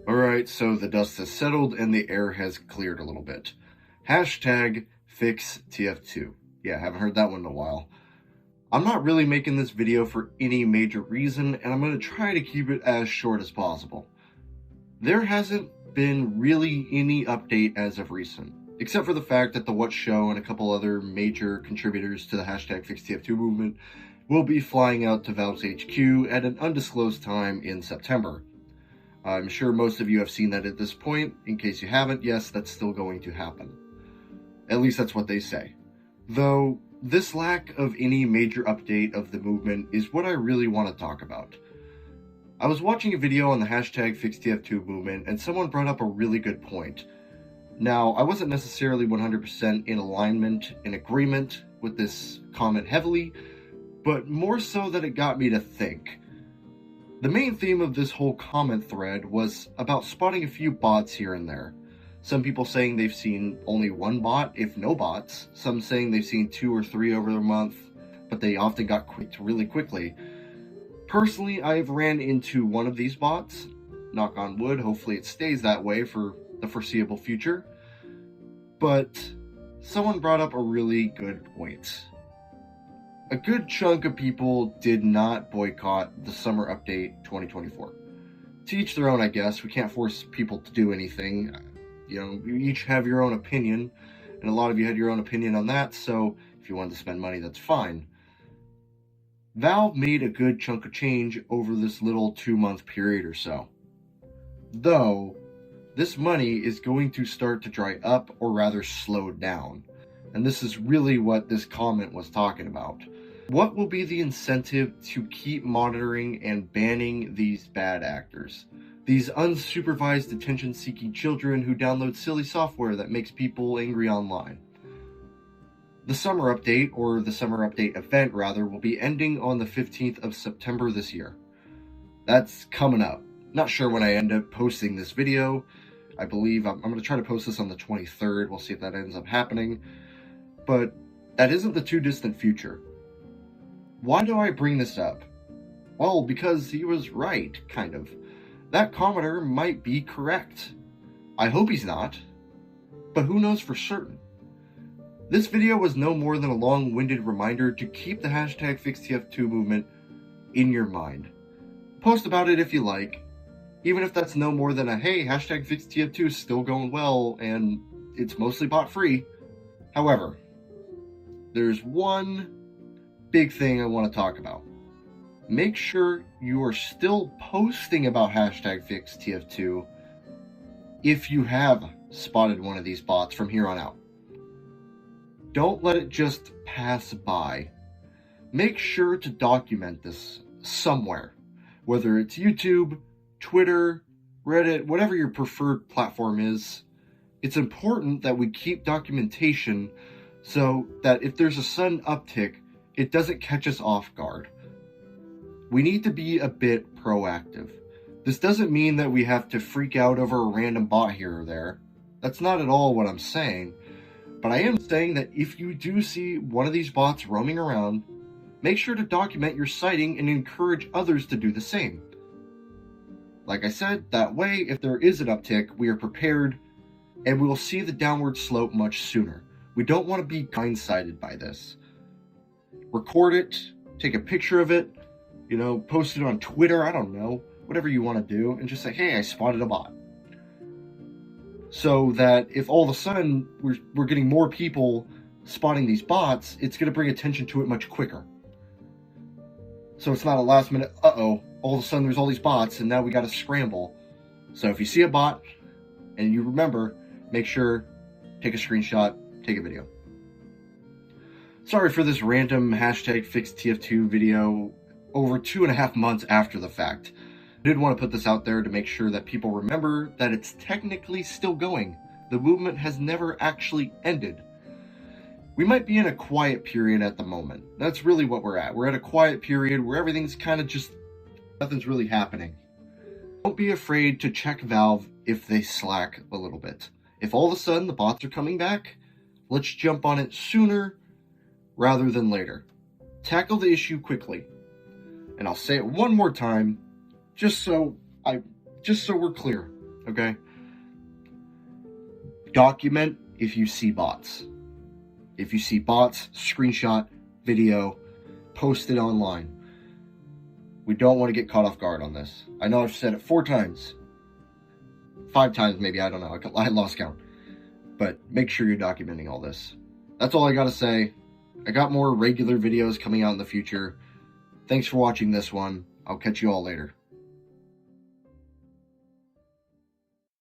Alright, so the dust has settled and the air has cleared a little bit. Hashtag fix TF2. Yeah, haven't heard that one in a while. I'm not really making this video for any major reason, and I'm going to try to keep it as short as possible. There hasn't been really any update as of recent, except for the fact that the What Show and a couple other major contributors to the hashtag fix TF2 movement will be flying out to Valve's HQ at an undisclosed time in September. I'm sure most of you have seen that at this point. In case you haven't, yes, that's still going to happen. At least that's what they say. Though, this lack of any major update of the movement is what I really want to talk about. I was watching a video on the hashtag FixTF2 movement, and someone brought up a really good point. Now, I wasn't necessarily 100% in alignment, in agreement with this comment heavily, but more so that it got me to think. The main theme of this whole comment thread was about spotting a few bots here and there. Some people saying they've seen only one bot, if no bots. Some saying they've seen 2 or 3 over the month, but they often got quit really quickly. Personally, I've ran into one of these bots. Knock on wood, hopefully it stays that way for the foreseeable future. But someone brought up a really good point. A good chunk of people did not boycott the Summer Update 2024. To each their own, I guess. We can't force people to do anything. You know, you each have your own opinion, and a lot of you had your own opinion on that, so if you wanted to spend money, that's fine. Valve made a good chunk of change over this little 2-month period or so. Though, this money is going to start to dry up, or rather slow down. And this is really what this comment was talking about. What will be the incentive to keep monitoring and banning these bad actors? These unsupervised attention-seeking children who download silly software that makes people angry online. The Summer Update, or the Summer Update event rather, will be ending on the 15th of September this year. That's coming up. Not sure when I end up posting this video. I believe I'm going to try to post this on the 23rd. We'll see if that ends up happening. But that isn't the too distant future. Why do I bring this up? Well, because he was right, kind of. That commenter might be correct. I hope he's not, but who knows for certain. This video was no more than a long-winded reminder to keep the hashtag FixTF2 movement in your mind. Post about it if you like, even if that's no more than a, hey, hashtag FixTF2 is still going well, and it's mostly bot-free. However, there's one big thing I want to talk about. Make sure you are still posting about hashtag FixTF2 if you have spotted one of these bots from here on out. Don't let it just pass by. Make sure to document this somewhere, whether it's YouTube, Twitter, Reddit, whatever your preferred platform is. It's important that we keep documentation so that if there's a sudden uptick, it doesn't catch us off guard. We need to be a bit proactive. This doesn't mean that we have to freak out over a random bot here or there. That's not at all what I'm saying. But I am saying that if you do see one of these bots roaming around, make sure to document your sighting and encourage others to do the same. Like I said, that way, if there is an uptick, we are prepared and we will see the downward slope much sooner. We don't want to be blindsided by this. Record it, take a picture of it, post it on Twitter, I don't know, whatever you want to do, and just say, hey, I spotted a bot. So that if all of a sudden we're getting more people spotting these bots, it's going to bring attention to it much quicker. So it's not a last minute, all of a sudden there's all these bots and now we got to scramble. So if you see a bot and you remember, make sure, take a screenshot, take a video. Sorry for this random hashtag FixTF2 video over 2.5 months after the fact. I did want to put this out there to make sure that people remember that it's technically still going. The movement has never actually ended. We might be in a quiet period at the moment. That's really what we're at. We're at a quiet period where everything's kind of just, nothing's really happening. Don't be afraid to check Valve if they slack a little bit. If all of a sudden the bots are coming back, let's jump on it sooner rather than later. Tackle the issue quickly. And I'll say it one more time, just so we're clear. okay? Document if you see bots. If you see bots, screenshot, video, post it online. We don't want to get caught off guard on this. I know I've said it 4 times. 5 times maybe, I don't know. I lost count. But make sure you're documenting all this. That's all I gotta say. I got more regular videos coming out in the future. Thanks for watching this one. I'll catch you all later.